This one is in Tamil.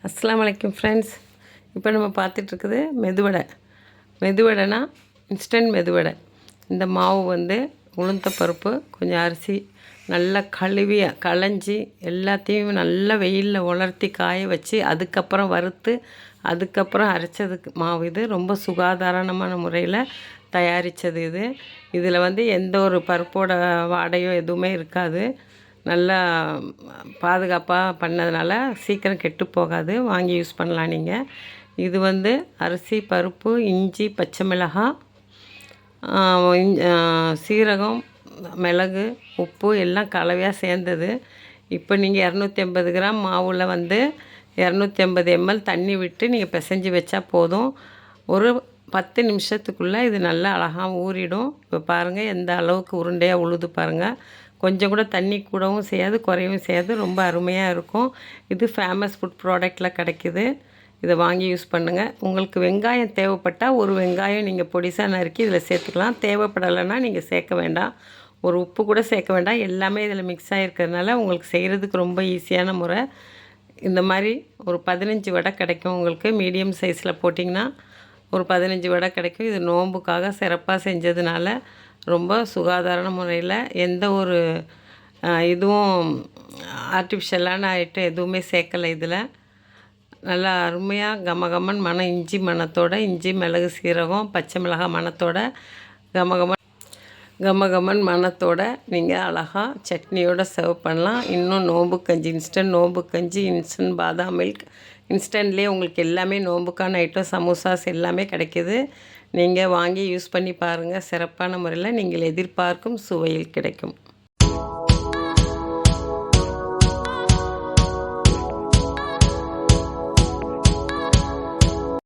அஸ்ஸலாமு அலைக்கும் ஃப்ரெண்ட்ஸ். இப்போ நம்ம பார்த்துட்ருக்குது மெதுவடை. மெதுவடைனா இன்ஸ்டன்ட் மெதுவடை. இந்த மாவு வந்து உளுந்த பருப்பு, கொஞ்சம் அரிசி நல்லா கழுவி களைஞ்சி எல்லாத்தையும் நல்லா வெயிலில் உலர்த்தி காய வச்சு அதுக்கப்புறம் வறுத்து அதுக்கப்புறம் அரைச்சதுக்கு மாவு. இது ரொம்ப சுகாதாரமான முறையில் தயாரித்தது. இதில் வந்து எந்த ஒரு பருப்போட வாடையோ எதுவுமே இருக்காது. நல்லா பாதுகாப்பாக பண்ணதுனால சீக்கிரம் கெட்டு போகாது. வாங்கி யூஸ் பண்ணலாம் நீங்கள். இது வந்து அரிசி, பருப்பு, இஞ்சி, பச்சை மிளகாய், சீரகம், மிளகு, உப்பு எல்லாம் கலவையாக சேர்ந்தது. இப்போ நீங்கள் 250 கிராம் மாவில் வந்து 250 ml தண்ணி விட்டு நீங்கள் பிசைஞ்சு வச்சா போதும். ஒரு 10 நிமிஷத்துக்குள்ளே இது நல்லா அழகாக ஊறிடும். இப்போ பாருங்கள் எந்த அளவுக்கு உருண்டையாக உழுது பாருங்கள். கொஞ்சம் கூட தண்ணி கூடவும் செய்யாது, குறையவும் செய்யாது. ரொம்ப அருமையாக இருக்கும். இது ஃபேமஸ் ஃபுட் ப்ராடக்டில் கிடைக்கிது. இதை வாங்கி யூஸ் பண்ணுங்கள். உங்களுக்கு வெங்காயம் தேவைப்பட்டால் ஒரு வெங்காயம் நீங்கள் பொடிசாக நறுக்கி இதில் சேர்த்துக்கலாம். தேவைப்படலைன்னா நீங்கள் சேர்க்க வேண்டாம். ஒரு உப்பு கூட சேர்க்க வேண்டாம். எல்லாமே இதில் மிக்ஸ் ஆகிருக்கிறதுனால உங்களுக்கு செய்கிறதுக்கு ரொம்ப ஈஸியான முறை. இந்த மாதிரி ஒரு 15 வடை கிடைக்கும் உங்களுக்கு. மீடியம் சைஸில் போட்டிங்கன்னா ஒரு 15 வடை கிடைக்கும். இது நோன்புக்காக சிறப்பாக செஞ்சதுனால ரொம்ப சுகாதார முறையில் எந்த ஒரு இதுவும் ஆர்டிஃபிஷியலான ஐட்டம் எதுவுமே சேர்க்கலை. இதில் நல்லா அருமையாக கமகமன் மனம், இஞ்சி மணத்தோட, இஞ்சி, மிளகு, சீரகம், பச்சை மிளகாய் மணத்தோட கமகமன் மணத்தோட நீங்கள் அழகாக சட்னியோடு சர்வ் பண்ணலாம். இன்னும் நோம்பு கஞ்சி, இன்ஸ்டன்ட் நோம்பு கஞ்சி, இன்ஸ்டன்ட் பாதாம் மில்க், இன்ஸ்டன்ட்லேயே உங்களுக்கு எல்லாமே நோம்புக்கான ஐட்டம், சமோசாஸ் எல்லாமே கிடைக்கிது. நீங்கள் வாங்கி யூஸ் பண்ணி பாருங்கள். சிறப்பான முறையில் நீங்கள் எதிர்பார்க்கும் சுவையில் கிடைக்கும்.